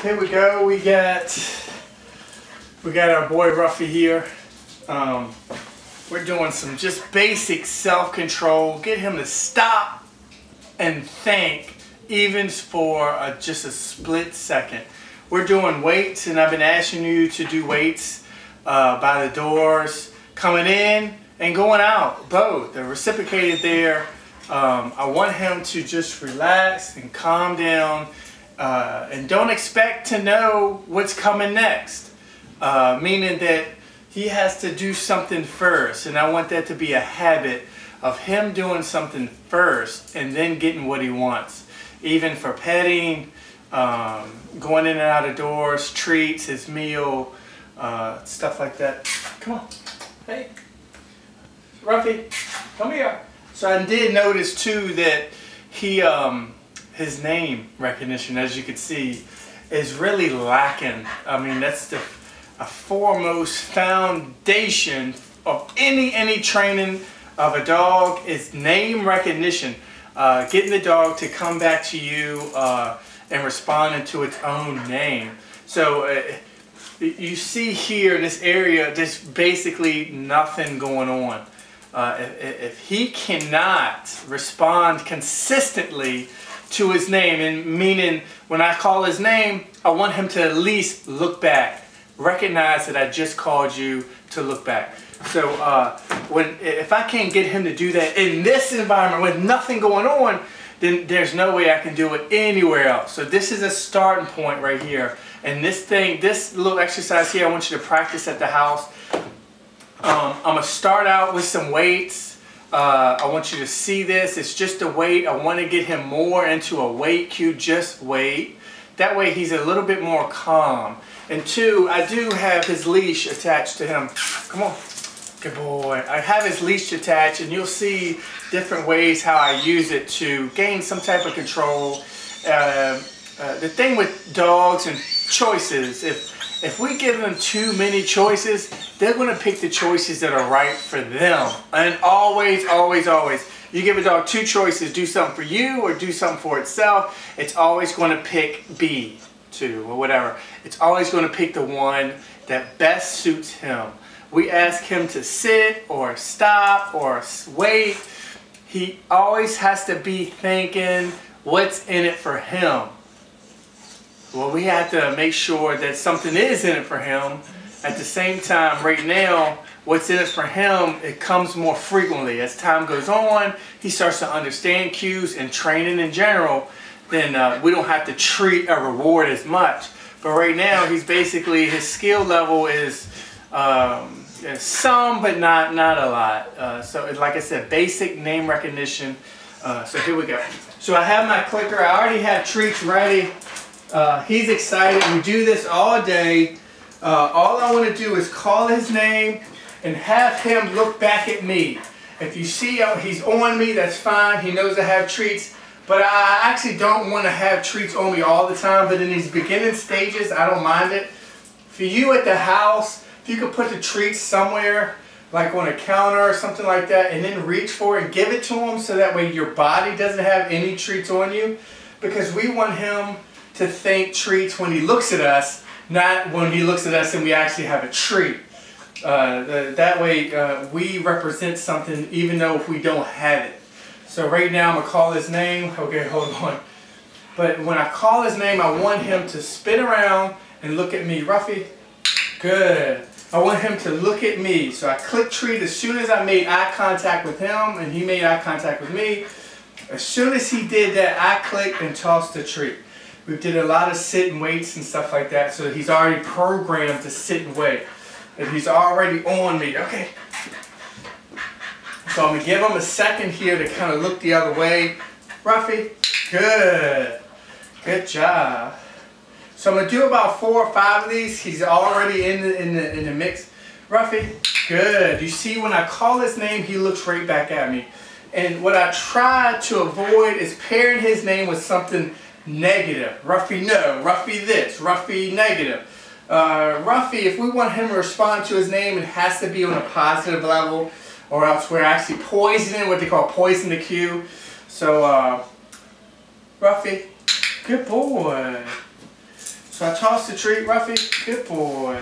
Here we go. We got our boy Ruffy here. We're doing some just basic self-control. Get him to stop and think, even for just a split second. We're doing weights, and I've been asking you to do weights by the doors, coming in and going out, both. They're reciprocated there. I want him to just relax and calm down, and don't expect to know what's coming next, meaning that he has to do something first, and I want that to be a habit of him doing something first and then getting what he wants, even for petting, going in and out of doors, treats, his meal, stuff like that. Come on. Hey, Ruffy, come here. So I did notice too that he, his name recognition, as you can see, is really lacking. I mean, that's the foremost foundation of any training of a dog is name recognition. Getting the dog to come back to you and responding to its own name. So you see here in this area, there's basically nothing going on. If he cannot respond consistently to his name, and meaning when I call his name, I want him to at least look back, recognize that I just called you to look back. So if I can't get him to do that in this environment with nothing going on, then there's no way I can do it anywhere else. So this is a starting point right here. And this little exercise here, I want you to practice at the house. I'm going to start out with some weights. I want you to see this. It's just a weight. I want to get him more into a weight cue, just weight. That way he's a little bit more calm. And two, I do have his leash attached to him. Come on. Good boy. I have his leash attached, and you'll see different ways how I use it to gain some type of control. The thing with dogs and choices, if we give them too many choices, they're going to pick the choices that are right for them. And always, always, always, you give a dog two choices, do something for you or do something for itself, it's always going to pick B, two, or whatever. It's always going to pick the one that best suits him. We ask him to sit or stop or wait. He always has to be thinking what's in it for him. Well, we have to make sure that something is in it for him. At the same time, right now, what's in it for him, it comes more frequently. As time goes on, he starts to understand cues and training in general, then we don't have to treat a reward as much. But right now, he's basically, his skill level is some, but not a lot. So like I said, basic name recognition. So here we go. So I have my clicker. I already have treats ready. He's excited. We do this all day. All I want to do is call his name and have him look back at me. If you see he's on me, that's fine. He knows I have treats. But I actually don't want to have treats on me all the time. But in these beginning stages, I don't mind it. For you at the house, if you could put the treats somewhere, like on a counter or something like that, and then reach for it and give it to him so that way your body doesn't have any treats on you. Because we want him to think treats when he looks at us, not when he looks at us and we actually have a treat. That way we represent something even though if we don't have it. So right now I'm going to call his name. Okay, hold on. But when I call his name, I want him to spin around and look at me. Ruffy, good. I want him to look at me. So I click treat as soon as I made eye contact with him and he made eye contact with me. As soon as he did that, I clicked and tossed the treat. We did a lot of sit and waits and stuff like that, so he's already programmed to sit and wait. And he's already on me. Okay. So I'm going to give him a second here to kind of look the other way. Ruffy, good. Good job. So I'm going to do about 4 or 5 of these. He's already in the mix. Ruffy, good. You see when I call his name, he looks right back at me. And what I try to avoid is pairing his name with something negative. Ruffy no, Ruffy this, Ruffy negative. Ruffy, if we want him to respond to his name, it has to be on a positive level, or else we're actually poisoning, what they call poison the cue. So Ruffy, good boy. So I toss the treat, Ruffy. Good boy.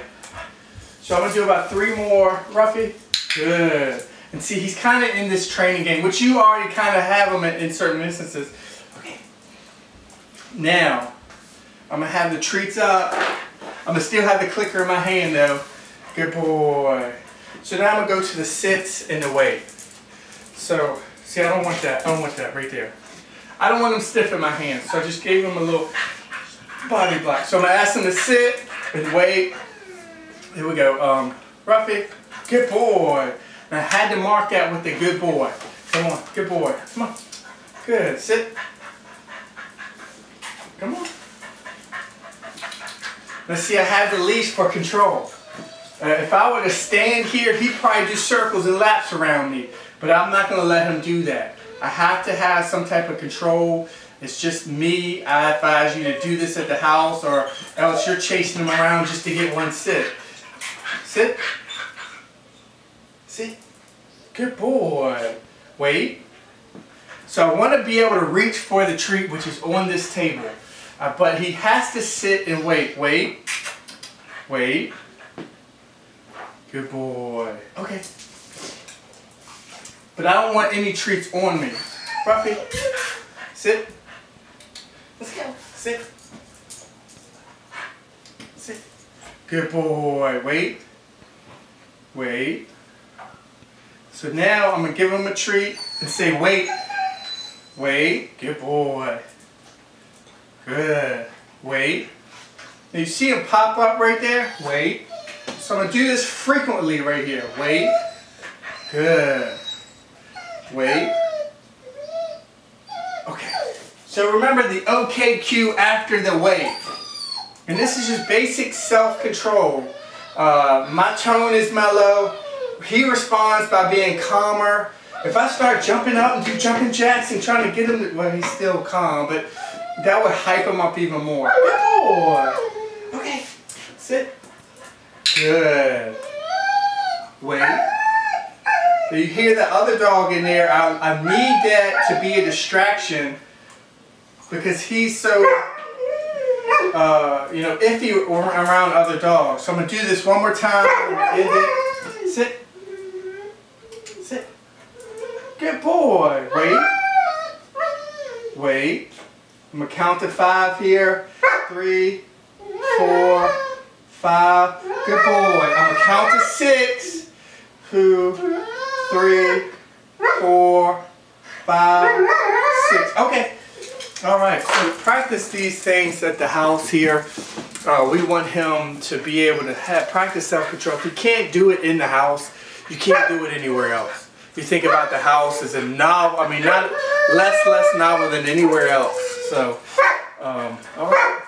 So I'm going to do about 3 more, Ruffy. Good. And see, he's kind of in this training game, which you already kind of have him in certain instances. Okay. Now, I'm going to have the treats up. I'm going to still have the clicker in my hand, though. Good boy. So now I'm going to go to the sits and the wait. So, see, I don't want that. I don't want that right there. I don't want him stiff in my hands, so I just gave him a little body block. So I'm going to ask him to sit and wait. Here we go. Ruffy, good boy. And I had to mark that with the good boy. Come on, good boy. Come on. Good. Sit. Come on. Let's see, I have the leash for control. If I were to stand here, he'd probably do circles and laps around me. But I'm not going to let him do that. I have to have some type of control. It's just me. I advise you to do this at the house, or else you're chasing him around just to get one sit. Sit. Sit. Good boy. Wait. So I want to be able to reach for the treat, which is on this table. But he has to sit and wait. Wait. Wait. Good boy. Okay. But I don't want any treats on me. Ruffy, sit. Let's go. Sit. Sit. Good boy. Wait. Wait. So now I'm going to give him a treat and say wait. Wait. Good boy. Good. Wait. Now you see him pop up right there? Wait. So I'm going to do this frequently right here. Wait. Good. Wait. Okay. So remember the OK cue after the wait. And this is just basic self-control. My tone is mellow. He responds by being calmer. If I start jumping up and do jumping jacks and trying to get him to, well, he's still calm, but that would hype him up even more. Good boy. Okay. Sit. Good. Wait. So you hear the other dog in there. I need that to be a distraction because he's so, iffy around other dogs. So I'm going to do this one more time. End it. Sit. Sit. Good boy. Wait. Wait. I'm going to count to 5 here. 3, 4, 5. Good boy. I'm going to count to 6. 2, 3, 4, 5, 6. Okay. All right. So practice these things at the house here. We want him to be able to practice self-control. If you can't do it in the house, you can't do it anywhere else. If you think about the house as a novel, I mean, not less novel than anywhere else. So, all right.